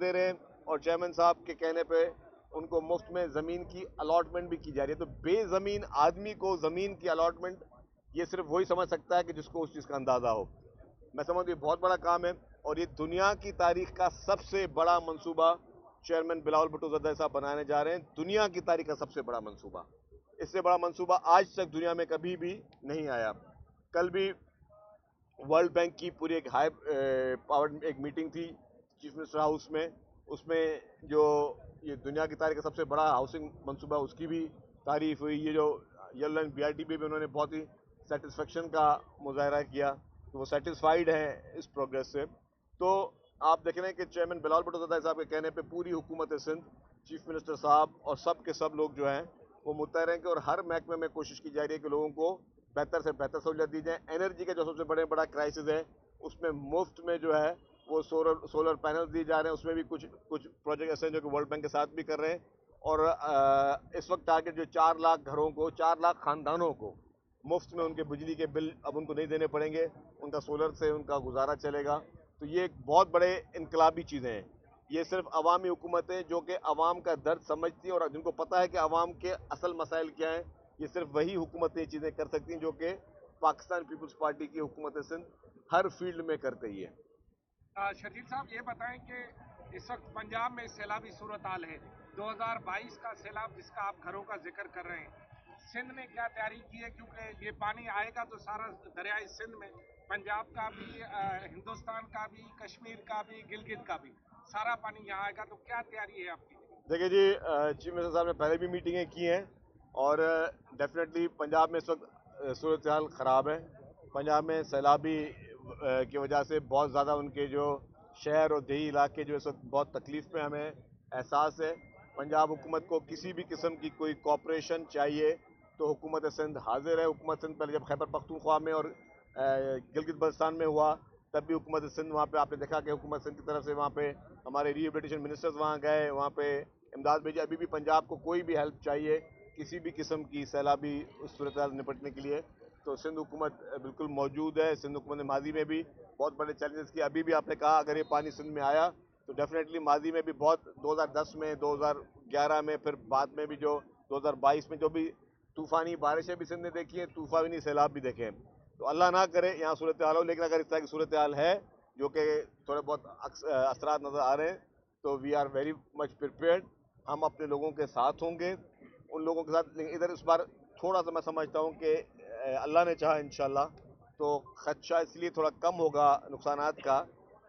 दे रहे हैं और चेयरमैन साहब के कहने पे उनको मुफ्त में ज़मीन की अलॉटमेंट भी की जा रही है। तो बेज़मीन आदमी को ज़मीन की अलॉटमेंट ये सिर्फ वही समझ सकता है कि जिसको उस चीज़ का अंदाज़ा हो। मैं समझता हूँ ये बहुत बड़ा काम है और ये दुनिया की तारीख का सबसे बड़ा मंसूबा चेयरमैन बिलावल भुट्टो ज़रदारी साहब बनाने जा रहे हैं। दुनिया की तारीख का सबसे बड़ा मंसूबा, इससे बड़ा मंसूबा आज तक दुनिया में कभी भी नहीं आया। कल भी वर्ल्ड बैंक की पूरी एक हाई पावर एक मीटिंग थी चीफ मिनिस्टर हाउस में, उसमें जो ये दुनिया की तारीख का सबसे बड़ा हाउसिंग मंसूबा उसकी भी तारीफ हुई। ये जो येलो लाइन BRTB भी उन्होंने बहुत ही सेटिस्फेक्शन का मुजाहरा किया कि वो सेटिस्फाइड हैं इस प्रोग्रेस से। तो आप देख रहे हैं कि चेयरमैन बिलावल भुट्टो ज़रदारी साहब के कहने पे पूरी हुकूमत सिंध, चीफ मिनिस्टर साहब और सब के सब लोग जो हैं वो मुतहर हैं कि और हर महकमे में कोशिश की जा रही है कि लोगों को बेहतर से बेहतर सहूलियत दी जाए। एनर्जी का जो सबसे बड़ा क्राइसिस है उसमें मुफ्त में जो है वो सोलर पैनल दिए जा रहे हैं। उसमें भी कुछ प्रोजेक्ट ऐसे हैं जो कि वर्ल्ड बैंक के साथ भी कर रहे हैं। और इस वक्त टारगेट जो 4 लाख घरों को, 4 लाख खानदानों को मुफ्त में उनके बिजली के बिल अब उनको नहीं देने पड़ेंगे, उनका सोलर से उनका गुजारा चलेगा। तो ये एक बहुत बड़े इनकलाबी चीज़ें हैं। ये सिर्फ अवामी हुकूमतें जो कि अवाम का दर्द समझती हैं और जिनको पता है कि अवाम के असल मसाइल क्या हैं, ये सिर्फ वही हुकूमतें ये चीज़ें कर सकती हैं जो कि पाकिस्तान पीपल्स पार्टी की हुकूमत सिंध हर फील्ड में कर रही है। शर्जील साहब ये बताएं कि इस वक्त पंजाब में सैलाबी सूरत हाल है, 2022 का सैलाब जिसका आप घरों का जिक्र कर रहे हैं, सिंध ने क्या तैयारी की है? क्योंकि ये पानी आएगा तो सारा दरियाई सिंध में, पंजाब का भी, हिंदुस्तान का भी, कश्मीर का भी, गिलगित का भी, सारा पानी यहाँ आएगा, तो क्या तैयारी है आपकी? देखिए जी, चीफ मिनिस्टर साहब ने पहले भी मीटिंगें की हैं और डेफिनेटली पंजाब में इस वक्त सूरत हाल ख़राब है। पंजाब में सैलाबी की वजह से बहुत ज़्यादा उनके जो शहर और देही इलाके जो इस वक्त बहुत तकलीफ़ में हमें एहसास है। पंजाब हुकूमत को किसी भी किस्म की कोई कॉपरेशन चाहिए तो हुकूमत सिंध हाजिर है। हुकूमत सिंध पहले जब खैबर पख्तूनख्वा में और गिलगित बल्तिस्तान में हुआ तब भी हुकूमत सिंध वहाँ पे आपने देखा कि हुकूमत सिंध की तरफ से वहाँ पे हमारे रिहेबिलिटेशन मिनिस्टर्स वहाँ गए, वहाँ पे इमदाद भेजी। अभी भी पंजाब को कोई भी हेल्प चाहिए किसी भी किस्म की सैलाबी उस सूरत हाल निपटने के लिए तो सिंध हुकूमत बिल्कुल मौजूद है। सिंध हुकूमत ने माजी में भी बहुत बड़े चैलेंजेस किए। अभी भी आपने कहा अगर ये पानी सिंध में आया तो डेफिनेटली माजी में भी बहुत 2010 में, 2011 में, फिर बाद में भी जो 2022 में जो भी तूफ़ानी बारिशें भी सिंध ने देखी हैं, तूफ़ानी सैलाब भी देखे हैं। तो अल्लाह ना करे यहाँ सूरत हाल हो, लेकिन अगर इस तरह की सूरत हाल है जो कि थोड़े बहुत असरात नज़र आ रहे हैं तो we are very much prepared. हम अपने लोगों के साथ होंगे, उन लोगों के साथ। लेकिन इधर इस बार थोड़ा सा मैं समझता हूँ कि अल्लाह ने चाहा इंशाल्लाह तो खदशा इसलिए थोड़ा कम होगा नुकसानात का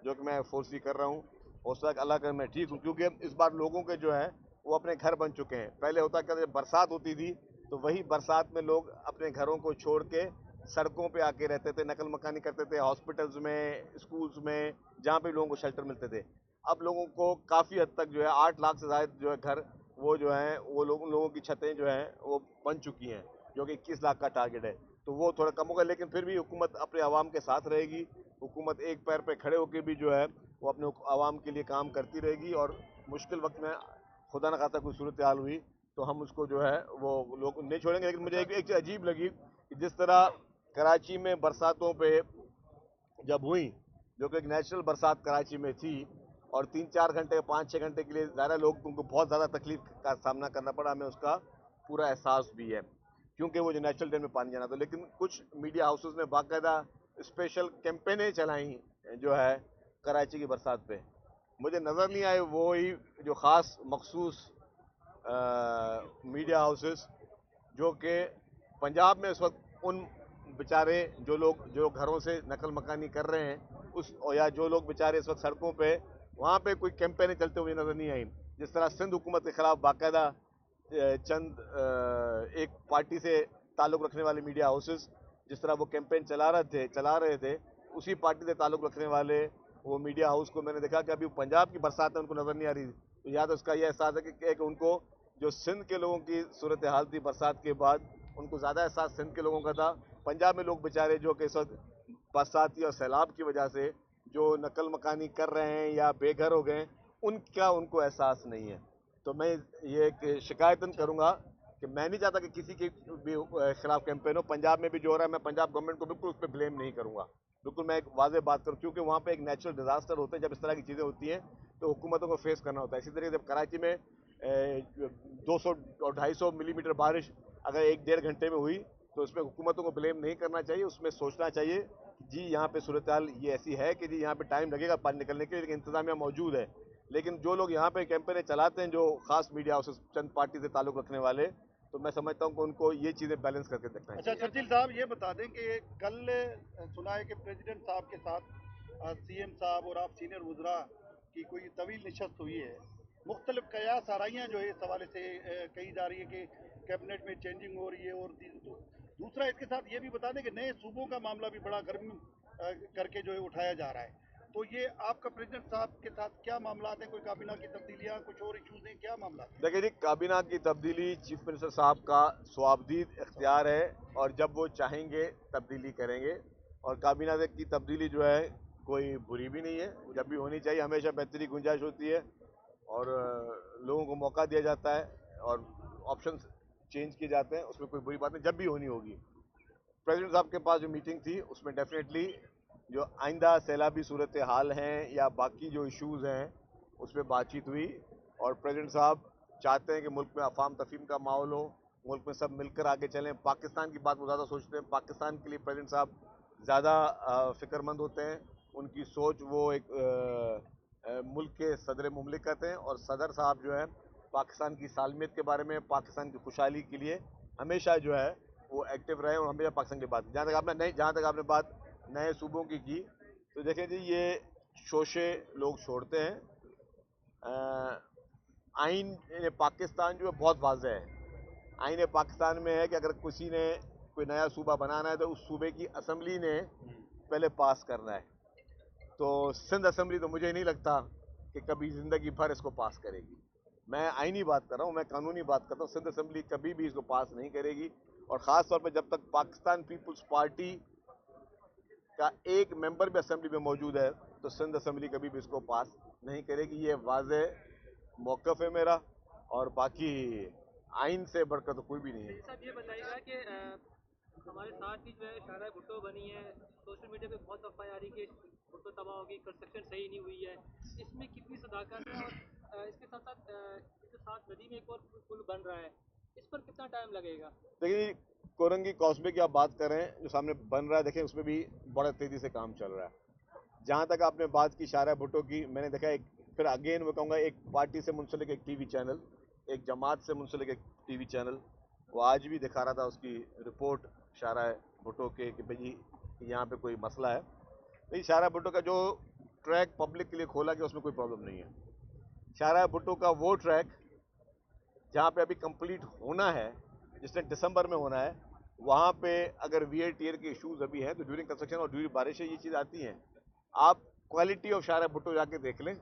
जो कि मैं फोर्सी कर रहा हूँ। हो सकता है कि अल्लाह का मैं ठीक हूँ क्योंकि इस बार लोगों के जो है वो अपने घर बन चुके हैं। पहले होता क्या, जब बरसात होती थी तो वही बरसात में लोग अपने घरों को छोड़ के सड़कों पे आके रहते थे, नकल मकानी करते थे, हॉस्पिटल्स में, स्कूल्स में, जहाँ पे लोगों को शेल्टर मिलते थे। अब लोगों को काफ़ी हद तक जो है 8 लाख से ज़्यादा जो है घर वो जो हैं वो लोगों की छतें जो हैं वो बन चुकी हैं जो कि 21 लाख का टारगेट है। तो वो थोड़ा कम होगा लेकिन फिर भी हुकूमत अपने आवाम के साथ रहेगी। हुकूमत एक पैर पे खड़े होकर भी जो है वो अपने आवाम के लिए काम करती रहेगी और मुश्किल वक्त में खुदा न खास्ता कोई सूरत हाल हुई तो हम उसको जो है वो लोग नहीं छोड़ेंगे। लेकिन मुझे एक चीज़ अजीब लगी कि जिस तरह कराची में बरसातों पे जब हुई, जो कि एक नेचुरल बरसात कराची में थी और 3-4 घंटे, 5-6 घंटे के लिए ज़्यादा लोग उनको बहुत ज़्यादा तकलीफ का सामना करना पड़ा, हमें उसका पूरा एहसास भी है क्योंकि वो जो नेचुरल डैम में पानी जाना था। लेकिन कुछ मीडिया हाउसेस ने बाकायदा स्पेशल कैंपेनें चलाई जो है कराची की बरसात पे। मुझे नज़र नहीं आए वो ही जो ख़ास मखसूस मीडिया हाउसेस जो कि पंजाब में इस वक्त उन बेचारे जो घरों से नकल मकानी कर रहे हैं उस, या जो लोग बेचारे इस वक्त सड़कों पे वहाँ पे कोई कैंपेनें चलते हुए नज़र नहीं आई। जिस तरह सिंध हुकूमत के ख़िलाफ़ बाकायदा चंद एक पार्टी से ताल्लुक़ रखने वाले मीडिया हाउसेस जिस तरह वो कैंपेन चला रहे थे उसी पार्टी से ताल्लुक़ रखने वाले वो मीडिया हाउस को मैंने देखा कि अभी पंजाब की बरसात है उनको नज़र नहीं आ रही। तो या तो उसका यह एहसास है कि उनको जो सिंध के लोगों की सूरत हाल थी बरसात के बाद उनको ज़्यादा एहसास सिंध के लोगों का था। पंजाब में लोग बेचारे जो कि इस वक्त बरसाती और सैलाब की वजह से जो नकल मकानी कर रहे हैं या बेघर हो गए उनका उनको एहसास नहीं है। तो मैं ये शिकायतन करूँगा कि मैं नहीं चाहता कि किसी के भी खिलाफ कैंपेन हो। पंजाब में भी जो हो रहा है मैं पंजाब गवर्नमेंट को बिल्कुल उस पर ब्लेम नहीं करूँगा। बिल्कुल मैं एक वाज़ेह बात करूँ, क्योंकि वहाँ पे एक नेचुरल डिजास्टर होते हैं, जब इस तरह की चीज़ें होती हैं तो हुकूमतों को फेस करना होता है। इसी तरीके से कराची में 200 और 250 मिलीमीटर बारिश अगर 1-1.5 घंटे में हुई तो उसमें हुकूमतों को ब्लेम नहीं करना चाहिए, उसमें सोचना चाहिए कि जी यहाँ पे सूरत हाल ये ऐसी है कि जी यहाँ पे टाइम लगेगा पानी निकलने के लिए, लेकिन इंतजामिया मौजूद है। लेकिन जो लोग यहाँ पे कैंपेन चलाते हैं, जो खास मीडिया हाउसेस चंद पार्टी से ताल्लुक़ रखने वाले, तो मैं समझता हूँ कि उनको ये चीज़ें बैलेंस करके देखना अच्छा चाहिए। शर्जील साहब, ये बता दें कि कल सुना है कि प्रेसिडेंट साहब के साथ सीएम साहब और आप सीनियर वज़रा की कोई तवील नशस्त हुई है। मुख्तलिफ कयास आराइयाँ जो है इस हवाले से कही जा रही है कि कैबिनेट में चेंजिंग हो रही है। और दूसरा इसके साथ ये भी बता दें कि नए सूबों का मामला भी बड़ा गर्म करके जो है उठाया जा रहा है। तो ये आपका प्रेसिडेंट साहब के साथ क्या मामला हैं? कोई काबीना की तब्दीलियाँ, कुछ और इशूज़ हैं, क्या मामला है? देखिए जी, काबीना की तब्दीली चीफ मिनिस्टर साहब का स्वाबदीद इख्तियार है और जब वो चाहेंगे तब्दीली करेंगे। और काबीना की तब्दीली जो है कोई बुरी भी नहीं है, जब भी होनी चाहिए, हमेशा बेहतरी गुंजाइश होती है और लोगों को मौका दिया जाता है और ऑप्शन चेंज किए जाते हैं, उसमें कोई बुरी बात नहीं, जब भी होनी होगी। प्रेसिडेंट साहब के पास जो मीटिंग थी उसमें डेफिनेटली जो आइंदा सैलाबी सूरत हाल हैं या बाकी जो इश्यूज़ हैं उस पर बातचीत हुई। और प्रेसिडेंट साहब चाहते हैं कि मुल्क में अफाम तफहीम का माहौल हो, मुल्क में सब मिलकर आगे चलें। पाकिस्तान की बात वो ज़्यादा सोचते हैं, पाकिस्तान के लिए प्रेसिडेंट साहब ज़्यादा फ़िक्रमंद होते हैं। उनकी सोच, वो एक मुल्क के सदर मुमलिकत हैं और सदर साहब जो है पाकिस्तान की सालमियत के बारे में, पाकिस्तान की खुशहाली के लिए हमेशा जो है वो एक्टिव रहे और हमेशा पाकिस्तान की बात। जहाँ तक आपने बात नए सूबों की तो देखें जी, ये शोशे लोग छोड़ते हैं। आइन पाकिस्तान जो है बहुत वाज़ेह है। आइन पाकिस्तान में है कि अगर किसी ने कोई नया सूबा बनाना है तो उस सूबे की असम्बली ने पहले पास करना है। तो सिंध असम्बली तो मुझे नहीं लगता कि कभी ज़िंदगी भर इसको पास करेगी। मैं आइनी बात कर रहा हूँ, मैं कानूनी बात करता हूँ। सिंध असम्बली कभी भी इसको पास नहीं करेगी और ख़ास तौर पर जब तक पाकिस्तान पीपल्स पार्टी का एक मेंबर भी असेंबली में मौजूद है तो सिंध असम्बली कभी भी इसको पास नहीं करेगी। ये वाज़ेह मौक़िफ़ है मेरा और बाकी आइन से बढ़कर तो कोई भी नहीं है। साहब ये बताइएगा कि हमारे साथ ही जो है शारा भुट्टो बनी है, सोशल मीडिया पे बहुत अफवाह आ रही कि भुट्टो तबाह होगी, कंस्ट्रक्शन सही नहीं हुई है, इसमें कितनी सदाकत है? और इसके साथ साथ इसके साथ नदी में एक और पुल बन रहा है, इस पर कितना टाइम लगेगा? देखिए, कोरंगी कॉस्बे की आप बात कर रहे हैं जो सामने बन रहा है, देखें उसमें भी बड़ा तेज़ी से काम चल रहा है। जहाँ तक आपने बात की शारा भुट्टो की, मैंने देखा एक, फिर अगेन मैं कहूँगा, एक पार्टी से मुंसलिक एक टीवी चैनल, एक जमात से मुंसलिक एक टीवी चैनल, वो आज भी दिखा रहा था उसकी रिपोर्ट शारा भुट्टो के कि भाई यहाँ पे कोई मसला है। नहीं, शारा भुट्टो का जो ट्रैक पब्लिक के लिए खोला गया उसमें कोई प्रॉब्लम नहीं है। शारा भुट्टो का वो ट्रैक जहाँ पे अभी कंप्लीट होना है, जिसने दिसंबर में होना है, वहाँ पे अगर वीएटीएर के इश्यूज अभी हैं तो ड्यूरिंग कंस्ट्रक्शन और ड्यूरिंग बारिशें ये चीज़ आती हैं। आप क्वालिटी ऑफ शारा भुट्टो जाके देख लें,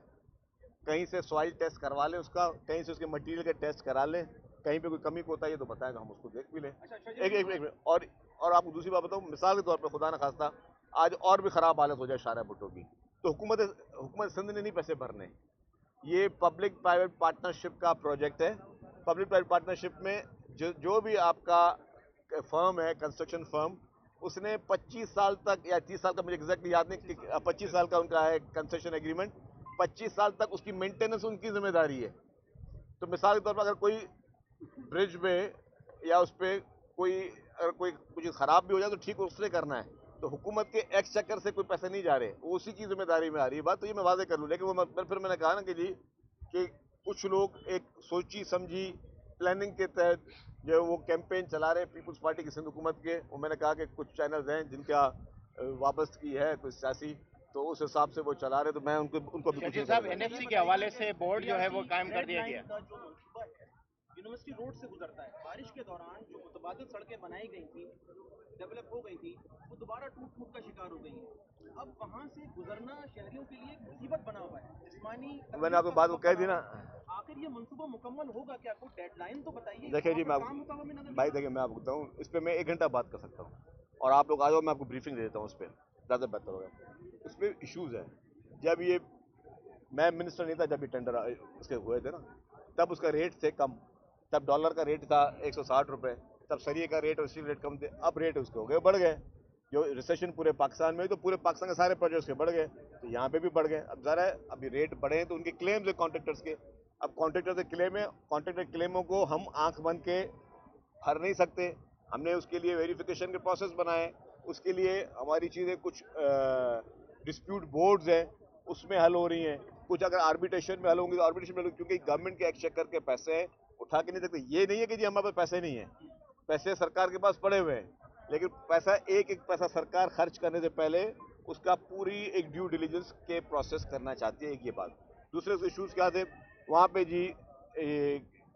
कहीं से सॉइल टेस्ट करवा लें उसका, कहीं से उसके मटेरियल का टेस्ट करा लें, कहीं पे कोई कमी कोता है तो बताएं तो हम उसको देख भी लें। एक मिनट। और आपको दूसरी बात बताऊँ, मिसाल के तौर पर, खुदा न खास्ता आज और भी ख़राब हालत हो जाए शारा भुट्टो की, तो हुकूमत सिंध ने नहीं पैसे भरने। ये पब्लिक प्राइवेट पार्टनरशिप का प्रोजेक्ट है। पब्लिक प्राइवेट पार्टनरशिप में जो भी आपका फर्म है, कंस्ट्रक्शन फर्म, उसने 25 साल तक या 30 साल का, मुझे एग्जैक्टली याद नहीं, 25 साल का उनका है कंस्ट्रक्शन एग्रीमेंट, 25 साल तक उसकी मेंटेनेंस उनकी जिम्मेदारी है। तो मिसाल के तौर पर अगर कोई ब्रिज में या उस पर अगर कोई कुछ ख़राब भी हो जाए तो ठीक उसने करना है। तो हुकूमत के एक्स चक्कर से कोई पैसे नहीं जा रहे, वो उसी की जिम्मेदारी में आ रही है बात। तो ये मैं वादे कर लूँ, लेकिन वो फिर मैंने कहा ना कि जी कि कुछ लोग एक सोची समझी प्लानिंग के तहत जो वो कैंपेन चला रहे हैं पीपल्स पार्टी की सिंध हुकूमत के। वो मैंने कहा कि कुछ चैनल्स हैं जिनका वाबस्तगी है कुछ सियासी, तो उस हिसाब से वो चला रहे, तो मैं उनको भी शर्जील साहब, एनएफसी के हवाले से बोर्ड जो है वो कायम कर दिया गया। जो मंसूबा है यूनिवर्सिटी रोड से गुजरता है, बारिश के दौरान जो मुतबादिल सड़कें बनाई गई थी, डेवलप हो गई थी, वो दोबारा टूट का शिकार हो गई हैं। अब वहाँ से गुजरना शहरियों के लिए एक मुसीबत बना हुआ है, जिस्मानी। मैंने आपको बात वो कह दी ना। आखिर ये मंसूबा मुकम्मल होगा क्या? कोई डेडलाइन तो बताइए। देखिए जी, मैं आपको बताऊँ, इस पर मैं 1 घंटा बात कर सकता हूँ और आप लोग आ जाओ, मैं आपको ब्रीफिंग दे देता हूँ, उस पर ज़्यादा बेहतर होगा। उसमें इश्यूज़ हैं। जब ये, मैं मिनिस्टर नहीं था जब ये टेंडर उसके हुए थे ना, तब उसका रेट थे कम, तब डॉलर का रेट था 160 रुपये, तब सरिये का रेट और स्टील रेट कम थे, अब रेट उसके हो गए बढ़ गए। जो रिसेशन पूरे पाकिस्तान में हुई तो पूरे पाकिस्तान के सारे प्रोजेक्ट्स के बढ़ गए, तो यहाँ पे भी बढ़ गए। अब ज़रा अभी रेट बढ़े हैं तो उनके क्लेम्स है कॉन्ट्रेक्टर्स के, अब कॉन्ट्रेक्टर से क्लेम है, कॉन्ट्रेक्टर क्लेमों को हम आंख बंद के भर नहीं सकते। हमने उसके लिए वेरिफिकेशन के प्रोसेस बनाए, उसके लिए हमारी चीज़ें कुछ डिस्प्यूट बोर्ड्स हैं उसमें हल हो रही हैं, कुछ अगर आर्बिट्रेशन में हल होंगी तो आर्बिट्रेशन में, क्योंकि गवर्नमेंट के एक्सचेकर के पैसे हैं उठा के नहीं सकते। ये नहीं है कि जी हमारे पास पैसे नहीं है, पैसे सरकार के पास पड़े हुए हैं, लेकिन पैसा एक एक पैसा सरकार खर्च करने से पहले उसका पूरी एक ड्यू डिलीजेंस के प्रोसेस करना चाहती है। एक ये बात। दूसरे इशूज़ क्या थे वहाँ पे जी,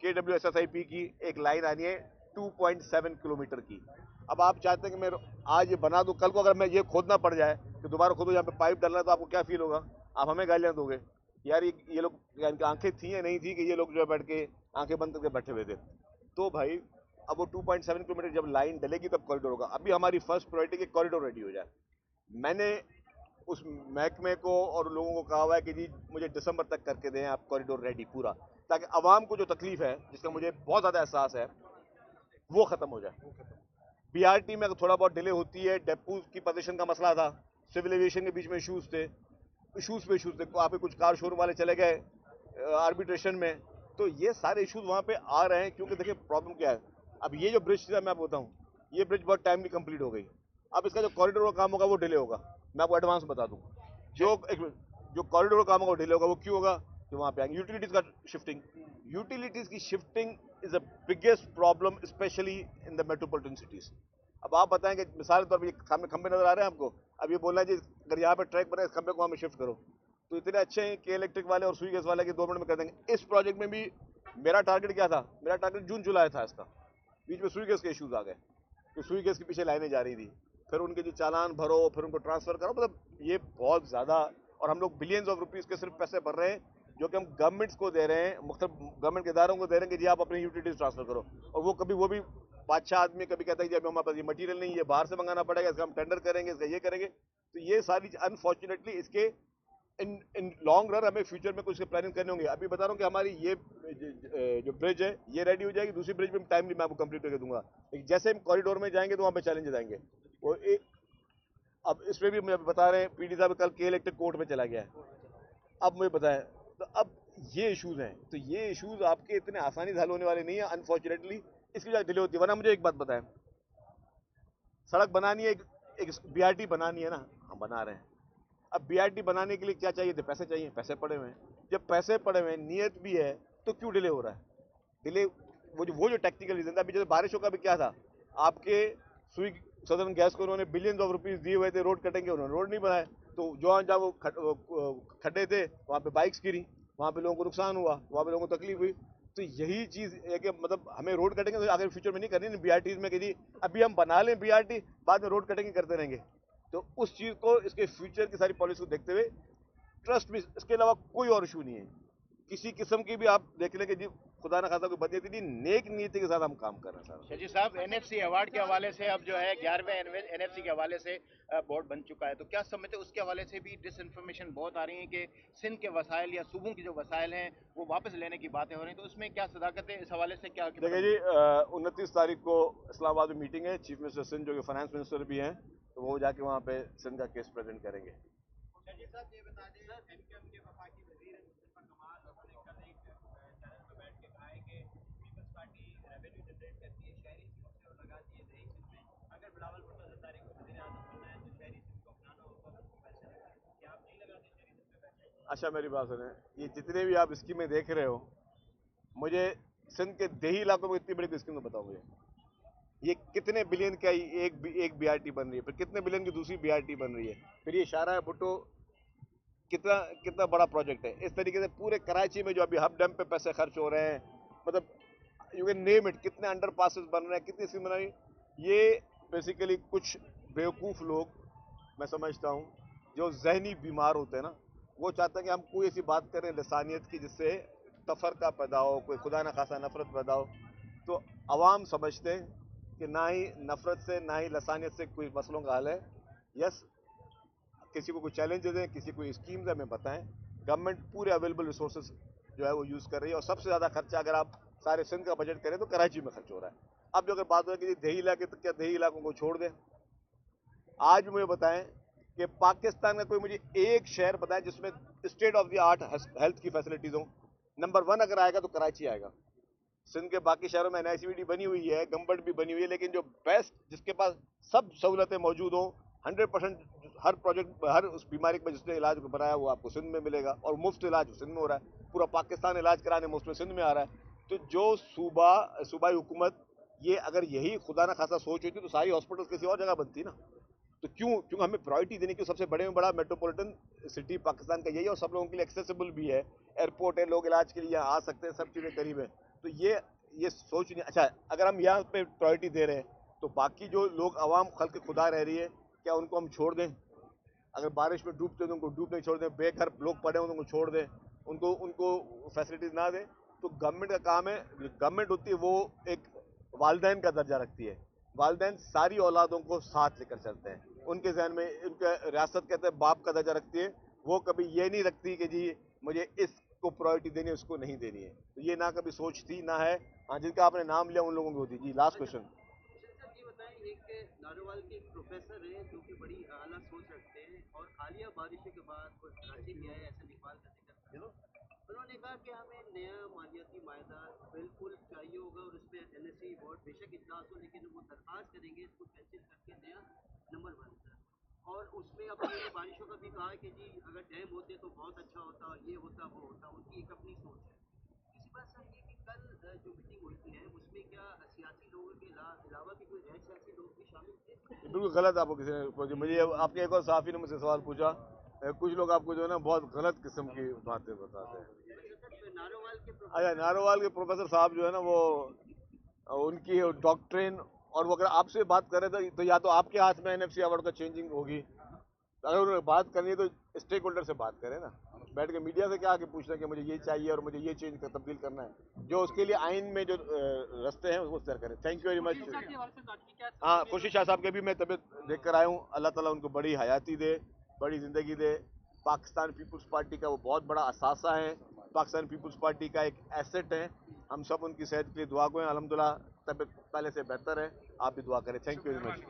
KWSSIP की एक लाइन आनी है 2.7 किलोमीटर की। अब आप चाहते हैं कि मैं आज ये बना दूं, कल को अगर मैं ये खोदना पड़ जाए कि दोबारा खोदो यहाँ पे पाइप डालना है, तो आपको क्या फील होगा? आप हमें गालियाँ दोगे यार, ये लोग इनकी आंखें थी या नहीं थी कि ये लोग जो है बैठ के आंखें बंद करके बैठे हुए थे। तो भाई अब वो 2.7 किलोमीटर जब लाइन डलेगी तब कॉरिडोर होगा। अभी हमारी फर्स्ट प्रायोरिटी कि कॉरिडोर रेडी हो जाए। मैंने उस महकमे को और लोगों को कहा हुआ है कि जी मुझे दिसंबर तक करके दें आप कॉरिडोर रेडी पूरा, ताकि आवाम को जो तकलीफ है, जिसका मुझे बहुत ज़्यादा एहसास है, वो ख़त्म हो जाए। BRT में थोड़ा बहुत डिले होती है, डेपो की पोजीशन का मसला था, सिविल एविएशन के बीच में इशूज़ थे, इशूज़ पे इशूज़ थे, वहाँ पे कुछ कार शोरूम वाले चले गए आर्बिट्रेशन में, तो ये सारे इशूज़ वहाँ पे आ रहे हैं। क्योंकि देखिए प्रॉब्लम क्या है, अब ये जो ब्रिज था मैं आपको बताऊँ, ये ब्रिज बहुत टाइमली कंप्लीट हो गई, अब इसका जो कॉरिडोर का काम होगा वो डिले होगा। मैं आपको एडवांस बता दूँ, जो कॉरिडोर का काम होगा वो डिले होगा। वो क्यों होगा? जो वहाँ पे आएंगे यूटिलिटीज़ का शिफ्टिंग, यूटिलिटीज़ की shifting is the biggest problem specially in the metropolitan cities. अब आप बताएं कि मिसाल के तौर पर सामने खंबे नजर आ रहे हैं आपको, अब ये बोलना है जी अगर यहाँ पे ट्रैक बना है इस खंबे को वहाँ में शिफ्ट करो, तो इतने अच्छे हैं कि इलेक्ट्रिक वाले और सुई गैस वाले के 2 मिनट में कर देंगे। इस प्रोजेक्ट में भी मेरा टारगेट क्या था? मेरा टारगेट जून जुलाई था इसका, बीच में सुई गैस के इशूज़ आ गए कि सुई गैस के पीछे लाइनें जा रही थी, फिर उनके जो चालान भरो, फिर उनको ट्रांसफ़र करो, मतलब ये बहुत ज़्यादा। और हम लोग बिलियंस ऑफ रुपीज़ के सिर्फ पैसे भर रहे हैं जो कि हम गवर्नमेंट्स को दे रहे हैं, मुख्तलिफ गवर्नमेंट के इदारों को दे रहे हैं कि जी आप अपनी यूटिलिटीज़ ट्रांसफ़र करो। और वो भी बादशाह आदमी कभी कहता है कि अभी हमारे पास ये मटीरियल नहीं, ये बाहर से मंगाना पड़ेगा, इसका हम टेंडर करेंगे, इसका ये करेंगे। तो ये सारी अनफॉर्चुनेटली इसके इन लॉन्ग रन हमें फ्यूचर में कुछ प्लानिंग करने होंगे। अभी बता रहा हूँ कि हमारी ये जो ब्रिज है ये रेडी हो जाएगी, दूसरी ब्रिज में टाइमली मैं आपको कंप्लीट करके दूंगा। लेकिन जैसे हम कॉरिडोर में जाएंगे तो वहाँ पे चैलेंजेस आएंगे। वो एक अब इसमें भी मुझे बता रहे हैं PD साहब कल के इलेक्ट्रिक कोर्ट में चला गया है, अब मुझे बताएं, तो अब ये इशूज़ हैं, तो ये इशूज़ आपके इतने आसानी से हल होने वाले नहीं है अनफॉर्चुनेटली, इसकी वजह डिले होती है। वरना मुझे एक बात बताएं, सड़क बनानी है, एक BRT बनानी है ना, हम बना रहे हैं। अब BRT बनाने के लिए क्या चाहिए थे? पैसे चाहिए, पैसे पड़े हुए हैं। जब पैसे पड़े हुए हैं, नीयत भी है, तो क्यों डिले हो रहा है? डिले वो जो टेक्निकल रीजन था। अभी जैसे बारिशों का भी क्या था, आपके सुई सदर्न गैस को उन्होंने बिलियंस ऑफ रुपीस दिए हुए थे रोड कटेंगे, उन्होंने रोड नहीं बनाए, तो जहाँ वो खड्डे थे वहाँ पे बाइक्स गिरी, वहाँ पे लोगों को नुकसान हुआ, वहाँ पे लोगों को तकलीफ हुई। तो यही चीज़ है कि मतलब हमें रोड कटेंगे तो आगे फ्यूचर में नहीं करनी BRTs में कि जी अभी हम बना लें BRT, बाद में रोड कटेंगे करते रहेंगे। तो उस चीज़ को, इसके फ्यूचर की सारी पॉलिसी को देखते हुए, ट्रस्ट भी, इसके अलावा कोई और इशू नहीं है किसी किस्म की भी। आप देख लें कि जी खुदा ना खासा कोई बदनीयती नहीं, नेक नीति के साथ हम काम कर रहे हैं सर। शजीद साहब, NFC अवार्ड के हवाले से अब जो है 11वें NFC के हवाले से बोर्ड बन चुका है, तो क्या समझते हैं उसके हवाले से भी डिसइंफॉर्मेशन बहुत आ रही है कि सिंध के वसाइल या सूबों की जो वसाइल हैं वो वापस लेने की बातें हो रही हैं, तो उसमें क्या सदाकत है? इस हवाले से क्या? देखिए जी 29 तारीख को इस्लामाबाद में मीटिंग है, चीफ मिनिस्टर सिंध जो कि फाइनेंस मिनिस्टर भी हैं, तो वो जाके वहाँ पे सिंध का केस प्रेजेंट करेंगे। अच्छा मेरी बात सुने, ये जितने भी आप स्कीमें देख रहे हो, मुझे सिंध के देही इलाकों में इतनी बड़ी स्कीम बताओगे, ये कितने बिलियन का एक BRT बन रही है, फिर कितने बिलियन की दूसरी BRT बन रही है, फिर ये शाहराह भुट्टो कितना कितना बड़ा प्रोजेक्ट है। इस तरीके से पूरे कराची में जो अभी हब डैम पे पैसे खर्च हो रहे हैं, मतलब यू कैन नेम इट, कितने अंडर पासेस बन रहे हैं, कितनी स्कीम बन रही है। ये बेसिकली कुछ बेवकूफ़ लोग, मैं समझता हूँ, जो जहनी बीमार होते हैं ना, वो चाहते हैं कि हम कोई ऐसी बात करें लसानियत की जिससे तफरका पैदा हो, कोई खुदा न खासा नफरत पैदा हो। तो अवाम समझते हैं कि ना ही नफरत से ना ही लसानियत से कोई मसलों का हल है। यस, किसी को कोई चैलेंजेस हैं, किसी को स्कीम्स हमें बताएं। गवर्नमेंट पूरे अवेलेबल रिसोर्सेज जो है वो यूज़ कर रही है, और सबसे ज़्यादा खर्चा अगर आप सारे सिंध का बजट करें तो कराची में खर्च हो रहा है। अब जो अगर बात हो कि देही इलाके, तो क्या देही इलाकों को छोड़ दें? आज भी मुझे बताएं कि पाकिस्तान का कोई मुझे एक शहर बताएं जिसमें state of the art health की फैसिलिटीज हो। नंबर 1 अगर आएगा तो कराची आएगा। सिंध के बाकी शहरों में NICVD बनी हुई है, गंबट भी बनी हुई है, लेकिन जो बेस्ट जिसके पास सब सहूलतें मौजूद हो, 100% हर प्रोजेक्ट हर उस बीमारी पर जिसने इलाज बनाया वो आपको सिंध में मिलेगा, और मुफ्त इलाज सिंध में हो रहा है। पूरा पाकिस्तान इलाज कराने मुफ्त में सिंध में आ रहा है। तो जो सूबाई हुकूमत ये अगर यही खुदा ना खासा सोच होती तो सारी हॉस्पिटल किसी और जगह बनती ना। तो क्योंकि हमें प्रायोरिटी देने की, सबसे बड़े में बड़ा मेट्रोपॉलिटन सिटी पाकिस्तान का यही है, और सब लोगों के लिए एक्सेसिबल भी है, एयरपोर्ट है, लोग इलाज के लिए यहाँ आ सकते हैं, सब चीज़ें करीब है। तो ये सोच नहीं। अच्छा, अगर हम यहाँ पे प्रायोरिटी दे रहे हैं तो बाकी जो लोग आवाम खल्क खुदा रह रही है, क्या उनको हम छोड़ दें? अगर बारिश में डूबते तो उनको डूबने छोड़ दें, बेघर लोग पड़े हो तो उनको छोड़ दें, उनको फैसिलिटीज ना दें? तो गवर्नमेंट का काम है, गवर्नमेंट होती है वो एक वालदैन का दर्जा रखती है। वालदैन सारी औलादों को साथ लेकर चलते हैं। उनके जहन में उनका रियासत कहते हैं बाप का दर्जा रखती है। वो कभी ये नहीं रखती कि जी मुझे इसको प्रायोरिटी देनी है, उसको नहीं देनी है। तो ये ना कभी सोच थी ना है। हाँ, जिनका आपने नाम लिया उन लोगों की होती। जी, लास्ट क्वेश्चन। सर ये बताएं, एक नारोवाल के एक प्रोफेसर हैं जो कि बड़ी आला सोच रखते हैं और हालिया बारिशों के बाद वो कराची में आए ऐसे इकबाल का जिक्र करते हैं। उन्होंने कहा कि हमें नया मालियाती मायदा बिल्कुल चाहिए होगा और उसमें NSE बोर्ड बेशक इजलास हो, लेकिन वो दरख्वास्त करेंगे इसको कैंसिल करके नया नंबर बनता है। और उसमें अब उन्होंने बारिशों का भी कहा कि जी अगर डैम होते तो बहुत अच्छा होता, ये होता वो होता, उनकी एक अपनी सोच है। इसी बात से ये कि कल जो मीटिंग हुई है उसमें क्या सियासी लोगों के अलावा भी कोई गैर सियासी लोग भी शामिल थे? बिल्कुल गलत आपको किसी ने मुझे आपके एक और साफी ने मुझसे सवाल पूछा। कुछ लोग आपको जो है ना बहुत गलत किस्म की बातें बताते हैं। नारोवाल के अच्छा, नारोवाल के प्रोफेसर साहब जो है ना वो उनकी डॉक्ट्रिन, और वो अगर आपसे बात कर रहे थे तो या तो आपके हाथ में NFC अवार्ड का चेंजिंग होगी। अगर उन्होंने बात करनी है तो स्टेक होल्डर से बात करें ना, बैठ के मीडिया से क्या आके पूछना कि मुझे ये चाहिए और मुझे ये चेंज कर तब्दील करना है। जो उसके लिए आइन में जो रास्ते हैं वो तय करें। Thank you very much. हाँ, खुर्शीद शाह साहब के भी मैं तबीयत देख कर आया हूँ। अल्लाह ताला उनको बड़ी हयाती दे, बड़ी ज़िंदगी दे। पाकिस्तान पीपल्स पार्टी का वो बहुत बड़ा असासा है, पाकिस्तान पीपल्स पार्टी का एक एसेट है। हम सब उनकी सेहत के लिए दुआ करें। अल्हम्दुलिल्लाह तबीयत पहले से बेहतर है। आप भी दुआ करें। Thank you very much.